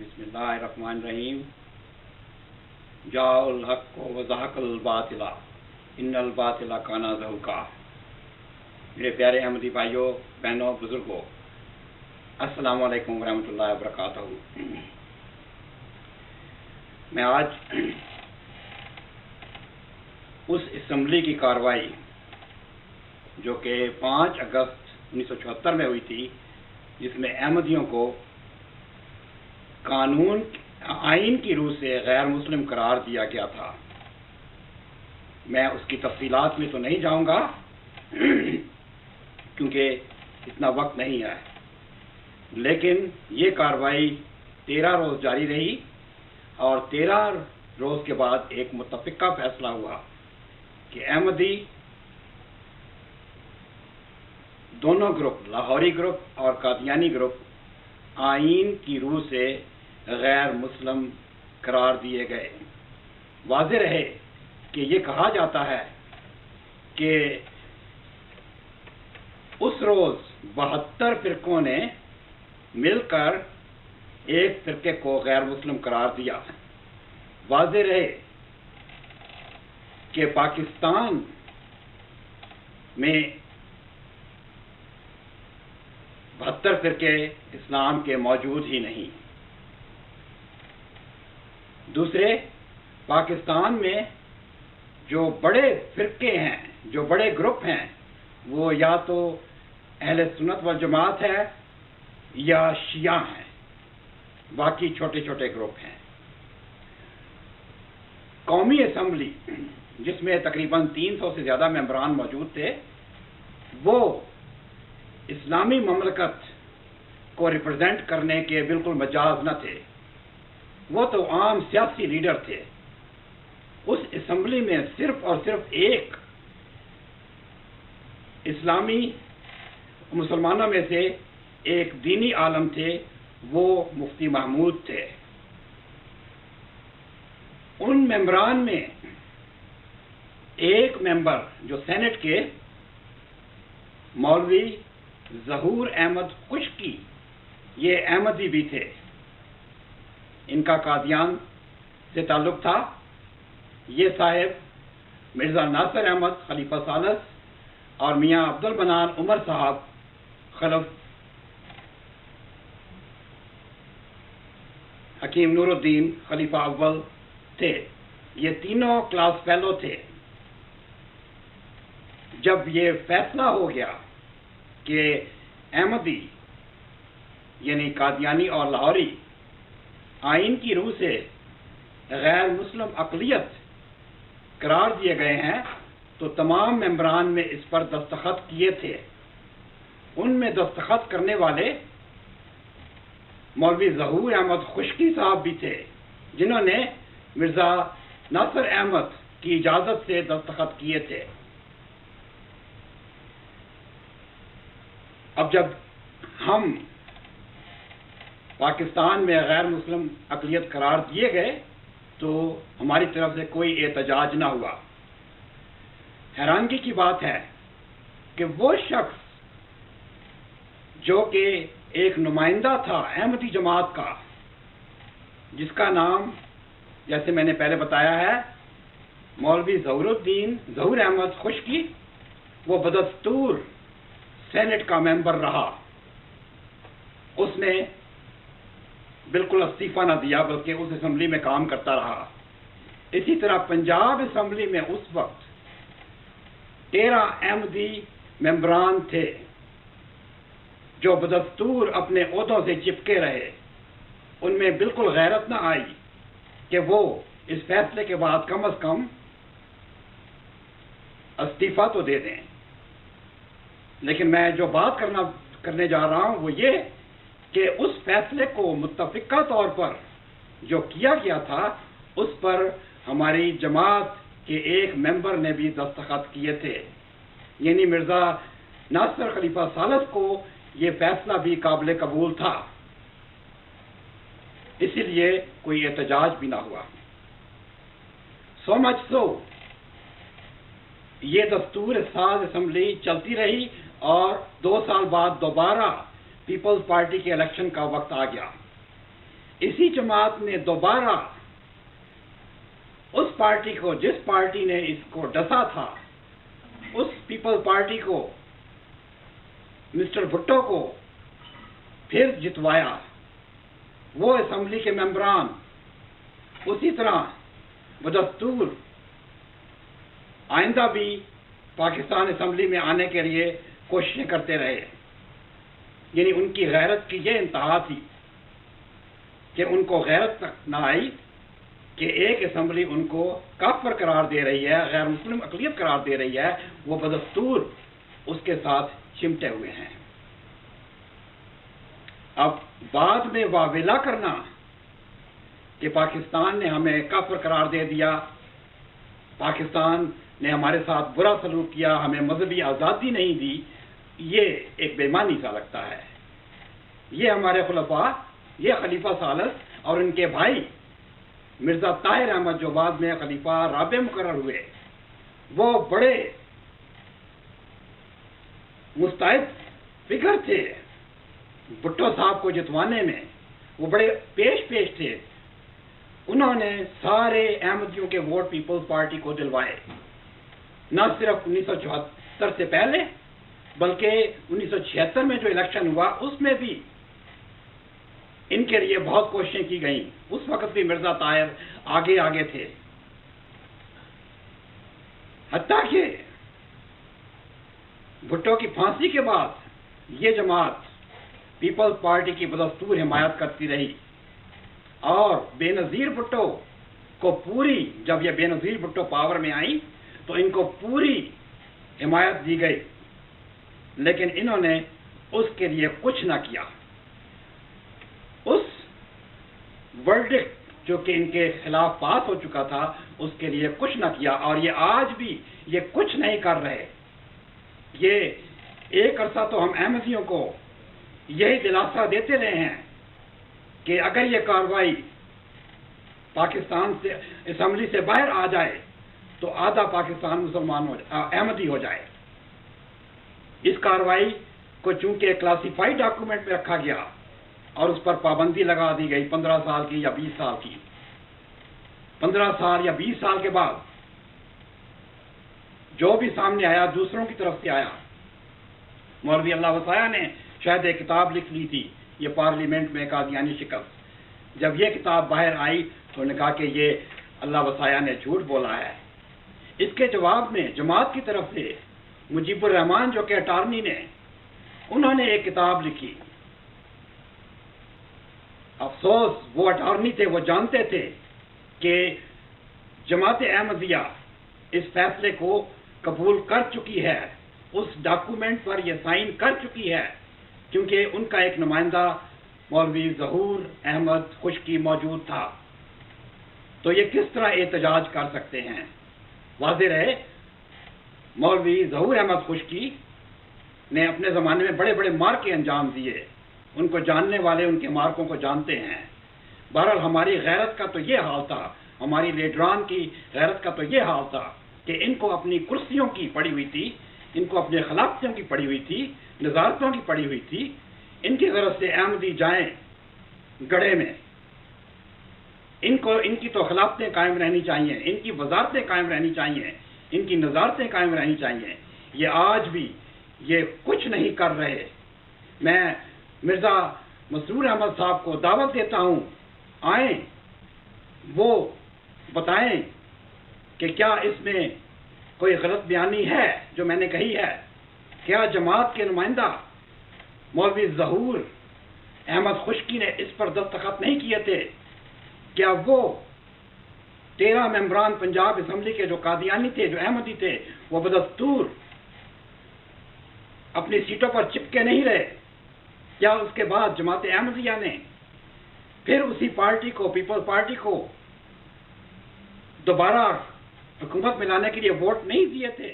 بسم اللہ الرحمن الرحیم. جاء الحق وزهق الباطل ان الباطل کان زہوقا. میرے پیارے احمدی بھائیوں، بہنوں، بزرگوں، السلام علیکم ورحمۃ اللہ وبرکاتہ. میں آج اس اسمبلی کی کارروائی جو کہ 5 اگست 1974 میں ہوئی تھی، جس میں احمدیوں کو قانون آئین کی روح سے غیر مسلم قرار دیا گیا تھا، میں اس کی تفصیلات میں تو نہیں جاؤں گا کیونکہ اتنا وقت نہیں ہے، لیکن یہ کارروائی 13 روز جاری رہی اور 13 روز کے بعد ایک متفقہ فیصلہ ہوا کہ احمدی دونوں گروپ، لاہوری گروپ اور قادیانی گروپ، آئین کی روح سے غیر مسلم قرار دیے گئے. واضح رہے کہ یہ کہا جاتا ہے کہ اس روز 72 فرقوں نے مل کر ایک فرقے کو غیر مسلم قرار دیا. واضح رہے کہ پاکستان میں 72 فرقے اسلام کے موجود ہی نہیں. دوسرے، پاکستان میں جو بڑے فرقے ہیں، جو بڑے گروپ ہیں، وہ یا تو اہل سنت والجماعت ہے یا شیعہ ہیں، باقی چھوٹے چھوٹے گروپ ہیں. قومی اسمبلی جس میں تقریباً 300 سے زیادہ ممبران موجود تھے، وہ اسلامی مملکت کو ریپرزینٹ کرنے کے بالکل مجاز نہ تھے، وہ تو عام سیاسی لیڈر تھے. اس اسمبلی میں صرف اور صرف ایک اسلامی مسلمانوں میں سے ایک دینی عالم تھے، وہ مفتی محمود تھے. ان ممبران میں ایک ممبر جو سینٹ کے، مولوی ظہور احمد خشکی، یہ احمدی بھی تھے. ان کا قادیان سے تعلق تھا. یہ صاحب مرزا ناصر احمد خلیفہ ثالث اور میاں عبد المنان عمر صاحب خلف حکیم نور الدین خلیفہ اول تھے. یہ تینوں کلاس فیلو تھے. جب یہ فیصلہ ہو گیا کہ احمدی یعنی قادیانی اور لاہوری آئین کی روح سے غیر مسلم اقلیت قرار دیے گئے ہیں، تو تمام ممبران میں اس پر دستخط کیے تھے. ان میں دستخط کرنے والے مولوی ظہور احمد خشکی صاحب بھی تھے، جنہوں نے مرزا ناصر احمد کی اجازت سے دستخط کیے تھے. اب جب ہم پاکستان میں غیر مسلم اقلیت قرار دیے گئے تو ہماری طرف سے کوئی احتجاج نہ ہوا. حیرانگی کی بات ہے کہ وہ شخص جو کہ ایک نمائندہ تھا احمدی جماعت کا، جس کا نام جیسے میں نے پہلے بتایا ہے مولوی ظہور احمد خشکی، وہ بدستور سینٹ کا ممبر رہا. اس نے بالکل استعفیٰ نہ دیا، بلکہ اس اسمبلی میں کام کرتا رہا. اسی طرح پنجاب اسمبلی میں اس وقت 13 احمدی ممبران تھے جو بدستور اپنے عہدوں سے چپکے رہے. ان میں بالکل غیرت نہ آئی کہ وہ اس فیصلے کے بعد کم از کم استعفیٰ تو دے دیں. لیکن میں جو بات کرنے جا رہا ہوں وہ یہ کہ اس فیصلے کو متفقہ طور پر جو کیا گیا تھا، اس پر ہماری جماعت کے ایک ممبر نے بھی دستخط کیے تھے. یعنی مرزا ناصر خلیفہ ثالث کو یہ فیصلہ بھی قابل قبول تھا، اسی لیے کوئی احتجاج بھی نہ ہوا. سو مچ سو یہ دستور ساز اسمبلی چلتی رہی اور 2 سال بعد دوبارہ پیپلز پارٹی کے الیکشن کا وقت آ گیا. اسی جماعت نے دوبارہ اس پارٹی کو، جس پارٹی نے اس کو ڈسا تھا، اس پیپل پارٹی کو، مسٹر بھٹو کو پھر جتوایا. وہ اسمبلی کے ممبران اسی طرح بدستور آئندہ بھی پاکستان اسمبلی میں آنے کے لیے کوششیں کرتے رہے. یعنی ان کی غیرت کی یہ انتہا تھی کہ ان کو غیرت تک نہ آئی کہ ایک اسمبلی ان کو کافر قرار دے رہی ہے، غیر مسلم اقلیت قرار دے رہی ہے، وہ بدستور اس کے ساتھ چمٹے ہوئے ہیں. اب بعد میں واویلا کرنا کہ پاکستان نے ہمیں کافر قرار دے دیا، پاکستان نے ہمارے ساتھ برا سلوک کیا، ہمیں مذہبی آزادی نہیں دی، یہ ایک بے ایمانی سا لگتا ہے. یہ ہمارے خلفاء، یہ خلیفہ ثالث اور ان کے بھائی مرزا طاہر احمد جو بعد میں خلیفہ رابع مقرر ہوئے، وہ بڑے مستعد فکر تھے بھٹو صاحب کو جتوانے میں، وہ بڑے پیش تھے. انہوں نے سارے احمدیوں کے ووٹ پیپلز پارٹی کو دلوائے، نہ صرف 1974 سے پہلے بلکہ 1976 میں جو الیکشن ہوا اس میں بھی ان کے لیے بہت کوششیں کی گئیں. اس وقت بھی مرزا طاہر آگے تھے. حتیٰ کہ بھٹو کی پھانسی کے بعد یہ جماعت پیپلز پارٹی کی بدستور حمایت کرتی رہی اور بے نظیر بھٹو کو پوری، جب یہ بے نظیر بھٹو پاور میں آئی تو ان کو پوری حمایت دی گئی، لیکن انہوں نے اس کے لیے کچھ نہ کیا. اس ورڈکٹ جو کہ ان کے خلاف پاس ہو چکا تھا اس کے لیے کچھ نہ کیا، اور یہ آج بھی یہ کچھ نہیں کر رہے. یہ ایک عرصہ تو ہم احمدیوں کو یہی دلاسا دیتے رہے ہیں کہ اگر یہ کارروائی پاکستان سے اسمبلی سے باہر آ جائے تو آدھا پاکستان مسلمان احمدی ہو جائے. اس کارروائی کو چونکہ کلاسیفائیڈ ڈاکومنٹ میں رکھا گیا اور اس پر پابندی لگا دی گئی 15 سال کی یا 20 سال کی. 15 سال یا 20 سال کے بعد جو بھی سامنے آیا دوسروں کی طرف سے آیا. مولوی اللہ وسایہ نے شاید ایک کتاب لکھ لی تھی، یہ پارلیمنٹ میں قادیانی شکست. جب یہ کتاب باہر آئی تو انہوں نے کہا کہ یہ اللہ وسایہ نے جھوٹ بولا ہے. اس کے جواب میں جماعت کی طرف سے مجیب الرحمان جو کہ اٹارنی نے، انہوں نے ایک کتاب لکھی. افسوس وہ اٹارنی تھے، وہ جانتے تھے کہ جماعت احمدیہ اس فیصلے کو قبول کر چکی ہے، اس ڈاکومنٹ پر یہ سائن کر چکی ہے، کیونکہ ان کا ایک نمائندہ مولوی ظہور احمد خشکی موجود تھا. تو یہ کس طرح احتجاج کر سکتے ہیں؟ واضح رہے مولوی ظہور احمد خشکی نے اپنے زمانے میں بڑے بڑے مارکے انجام دیے. ان کو جاننے والے ان کے مارکوں کو جانتے ہیں. بہرحال ہماری غیرت کا تو یہ حال تھا، ہماری لیڈران کی غیرت کا تو یہ حال تھا کہ ان کو اپنی کرسیوں کی پڑی ہوئی تھی، ان کو اپنے خلافتوں کی پڑی ہوئی تھی، نظارتوں کی پڑی ہوئی تھی. ان کی غرض سے احمدی جائیں گڑھے میں، ان کی تو خلافتیں قائم رہنی چاہیے، ان کی وزارتیں قائم رہنی چاہیے، ان کی نظارتیں قائم رہنی چاہیے. یہ آج بھی یہ کچھ نہیں کر رہے. میں مرزا مسرور احمد صاحب کو دعوت دیتا ہوں، آئیں، وہ بتائیں کہ کیا اس میں کوئی غلط بیانی ہے جو میں نے کہی ہے. کیا جماعت کے نمائندہ مولوی ظہور احمد خشکی نے اس پر دستخط نہیں کیے تھے؟ کیا وہ 13 ممبران پنجاب اسمبلی کے جو قادیانی تھے، جو احمدی تھے، وہ بدستور اپنی سیٹوں پر چپکے نہیں رہے؟ کیا اس کے بعد جماعت احمدیہ نے پھر اسی پارٹی کو، پیپل پارٹی کو دوبارہ حکومت میں لانے کے لیے ووٹ نہیں دیے تھے؟